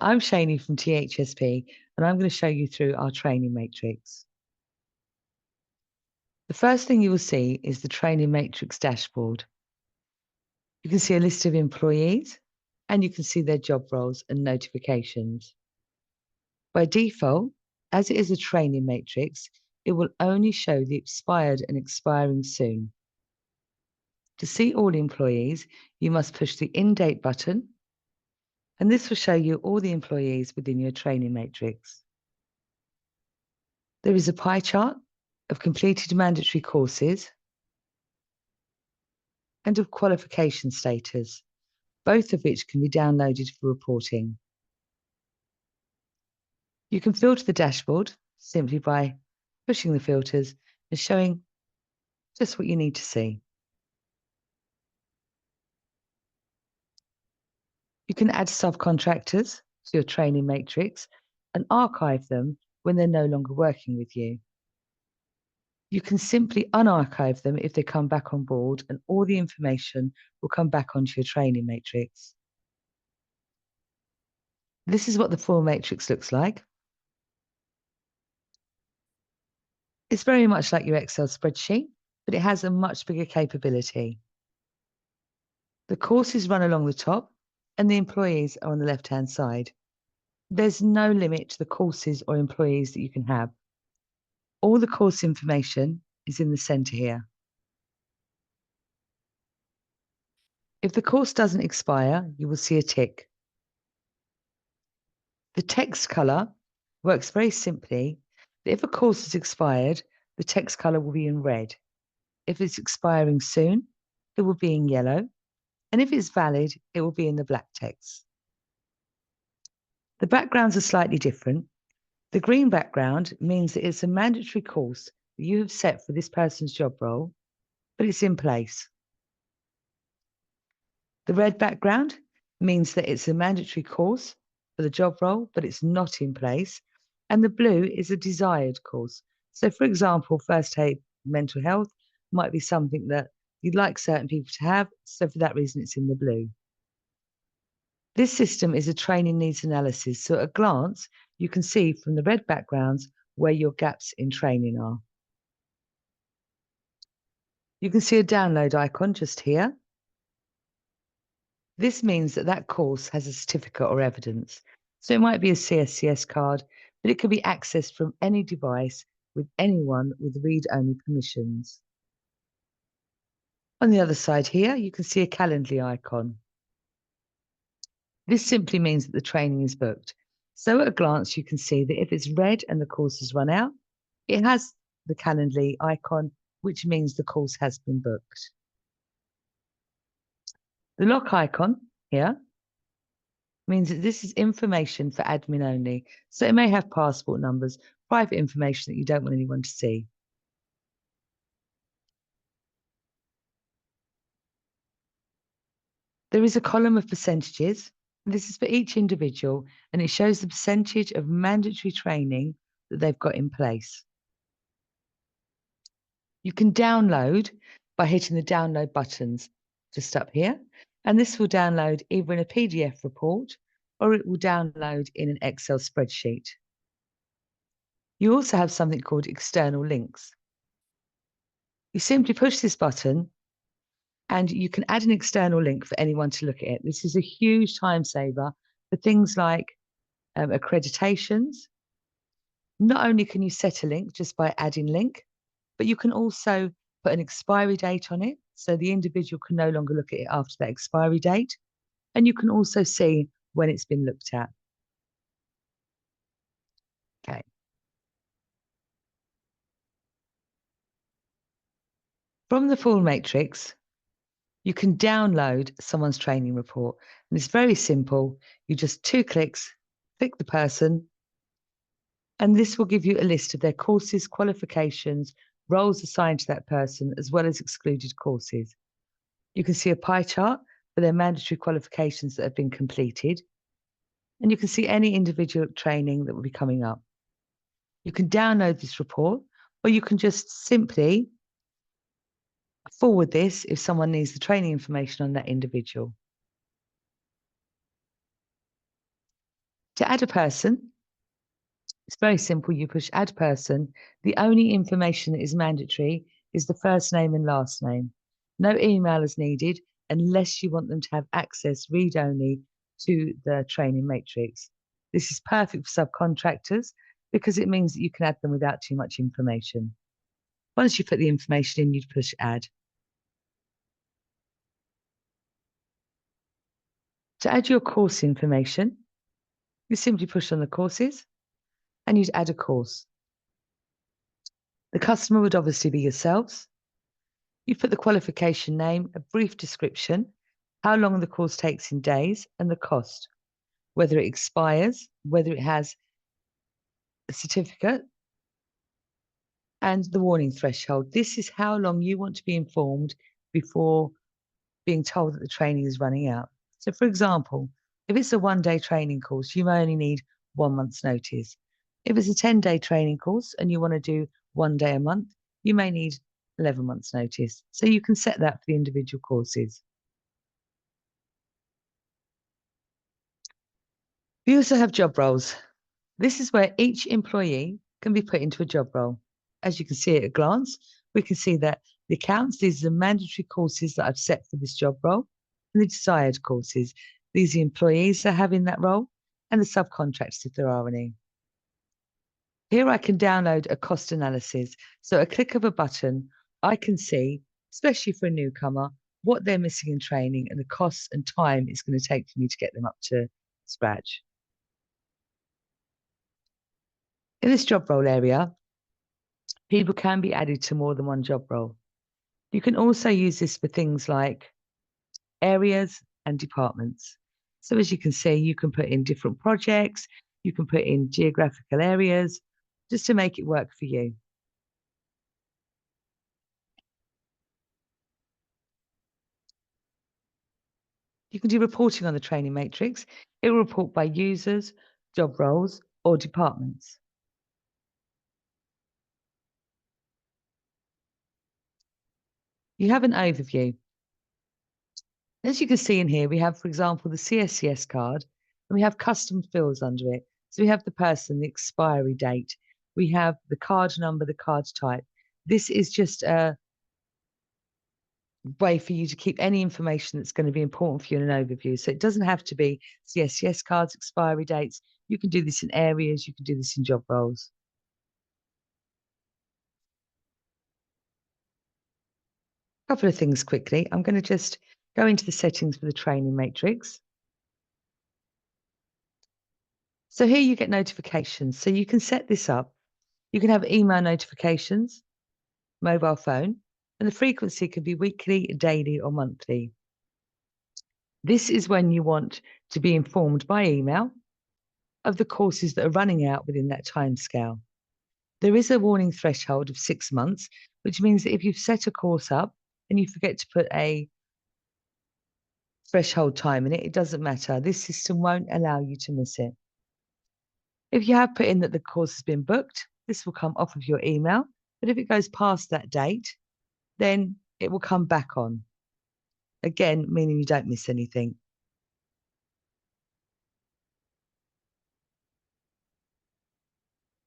I'm Shani from THSP, and I'm going to show you through our training matrix. The first thing you will see is the training matrix dashboard. You can see a list of employees, and you can see their job roles and notifications. By default, as it is a training matrix, it will only show the expired and expiring soon. To see all employees, you must push the In Date button, and this will show you all the employees within your training matrix. There is a pie chart of completed mandatory courses and of qualification status, both of which can be downloaded for reporting. You can filter the dashboard simply by pushing the filters and showing just what you need to see. You can add subcontractors to your training matrix and archive them when they're no longer working with you. You can simply unarchive them if they come back on board, and all the information will come back onto your training matrix. This is what the full matrix looks like. It's very much like your Excel spreadsheet, but it has a much bigger capability. The courses run along the top and the employees are on the left-hand side. There's no limit to the courses or employees that you can have. All the course information is in the center here. If the course doesn't expire, you will see a tick. The text color works very simply. If a course is expired, the text color will be in red. If it's expiring soon, it will be in yellow. And if it's valid, it will be in the black text. The backgrounds are slightly different. The green background means that it's a mandatory course that you have set for this person's job role, but it's in place. The red background means that it's a mandatory course for the job role, but it's not in place. And the blue is a desired course. So, for example, first aid mental health might be something that you'd like certain people to have. So for that reason, it's in the blue. This system is a training needs analysis. So at a glance, you can see from the red backgrounds where your gaps in training are. You can see a download icon just here. This means that that course has a certificate or evidence. So it might be a CSCS card, but it can be accessed from any device with anyone with read-only permissions. On the other side here, you can see a Calendly icon. This simply means that the training is booked. So at a glance, you can see that if it's red and the course has run out, it has the Calendly icon, which means the course has been booked. The lock icon here means that this is information for admin only. So it may have passport numbers, private information that you don't want anyone to see. There is a column of percentages. This is for each individual, and it shows the percentage of mandatory training that they've got in place. You can download by hitting the download buttons just up here, and this will download either in a PDF report or it will download in an Excel spreadsheet. You also have something called external links. You simply push this button and you can add an external link for anyone to look at it. This is a huge time saver for things like accreditations. Not only can you set a link just by adding link, but you can also put an expiry date on it, so the individual can no longer look at it after that expiry date. And you can also see when it's been looked at. Okay. From the full matrix, you can download someone's training report. And it's very simple. You just 2 clicks, click the person, and this will give you a list of their courses, qualifications, roles assigned to that person, as well as excluded courses. You can see a pie chart for their mandatory qualifications that have been completed. And you can see any individual training that will be coming up. You can download this report, or you can just simply forward this if someone needs the training information on that individual. To add a person, it's very simple. You push add person. The only information that is mandatory is the first name and last name. No email is needed unless you want them to have access read only to the training matrix. This is perfect for subcontractors because it means that you can add them without too much information. Once you put the information in, you push add. To add your course information, you simply push on the courses and you'd add a course. The customer would obviously be yourselves. You put the qualification name, a brief description, how long the course takes in days, and the cost, whether it expires, whether it has a certificate, and the warning threshold. This is how long you want to be informed before being told that the training is running out. So, for example, if it's a one-day training course, you may only need 1 month's notice. If it's a 10-day training course and you want to do 1 day a month, you may need 11 months' notice. So you can set that for the individual courses. We also have job roles. This is where each employee can be put into a job role. As you can see at a glance, we can see that the accounts, these are the mandatory courses that I've set for this job role, and the desired courses. These are the employees that have in that role, and the subcontractors if there are any. Here I can download a cost analysis. So a click of a button, I can see, especially for a newcomer, what they're missing in training and the costs and time it's going to take for me to get them up to scratch. In this job role area, people can be added to more than one job role. You can also use this for things like areas and departments. So as you can see, you can put in different projects, you can put in geographical areas, just to make it work for you. You can do reporting on the training matrix. It will report by users, job roles, or departments. You have an overview. As you can see in here, we have, for example, the CSCS card, and we have custom fields under it. So we have the person, the expiry date. We have the card number, the card type. This is just a way for you to keep any information that's going to be important for you in an overview. So it doesn't have to be CSCS cards, expiry dates. You can do this in areas, you can do this in job roles. A couple of things quickly. I'm going to just go into the settings for the training matrix. So here you get notifications. So you can set this up. You can have email notifications, mobile phone, and the frequency can be weekly, daily, or monthly. This is when you want to be informed by email of the courses that are running out within that timescale. There is a warning threshold of 6 months, which means that if you've set a course up and you forget to put a threshold time in it, it doesn't matter. This system won't allow you to miss it. If you have put in that the course has been booked, this will come off of your email. But if it goes past that date, then it will come back on. Again, meaning you don't miss anything.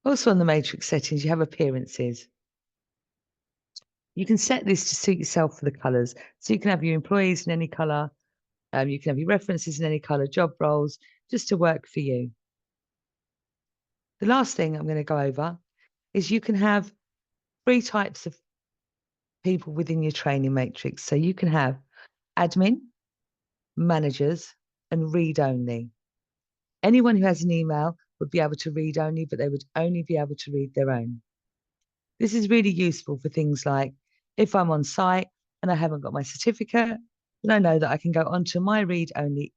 Also on the matrix settings, you have appearances. You can set this to suit yourself for the colours. So you can have your employees in any colour. You can have your references in any colour, job roles, just to work for you. The last thing I'm going to go over is you can have 3 types of people within your training matrix. So you can have admin, managers, and read only. Anyone who has an email would be able to read only, but they would only be able to read their own. This is really useful for things like if I'm on site and I haven't got my certificate, then I know that I can go onto my read only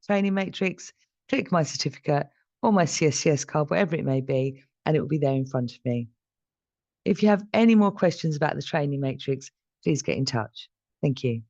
training matrix, click my certificate or my CSCS card, whatever it may be, and it will be there in front of me. If you have any more questions about the training matrix, please get in touch. Thank you.